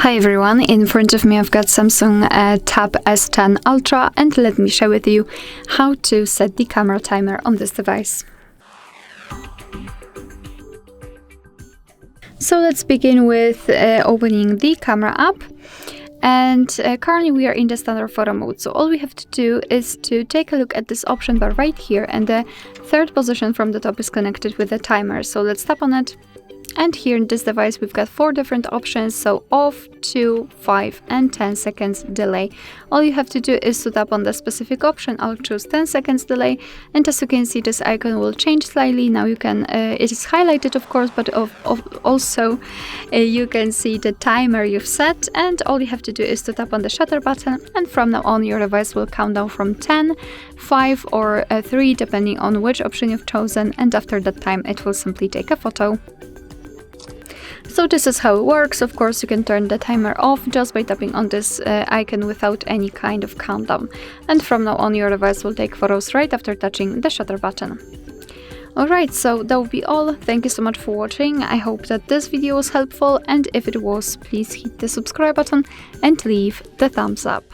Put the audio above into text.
Hi everyone, in front of me I've got Samsung Tab S10 Ultra, and let me share with you how to set the camera timer on this device. So let's begin with opening the camera app. And currently we are in the standard photo mode, so all we have to do is to take a look at this option bar right here, and the third position from the top is connected with the timer. So let's tap on it. And here in this device we've got 4 different options, so off, 2, 5 and 10 seconds delay. All you have to do is to tap on the specific option. I'll choose 10 seconds delay, and as you can see this icon will change slightly. Now you can, it is highlighted of course, but also you can see the timer you've set, and all you have to do is to tap on the shutter button, and from now on your device will count down from 10, 5 or 3 depending on which option you've chosen, and after that time it will simply take a photo. So this is how it works. Of course, you can turn the timer off just by tapping on this icon without any kind of countdown. And from now on, your device will take photos right after touching the shutter button. Alright, so that will be all. Thank you so much for watching. I hope that this video was helpful, and if it was, please hit the subscribe button and leave the thumbs up.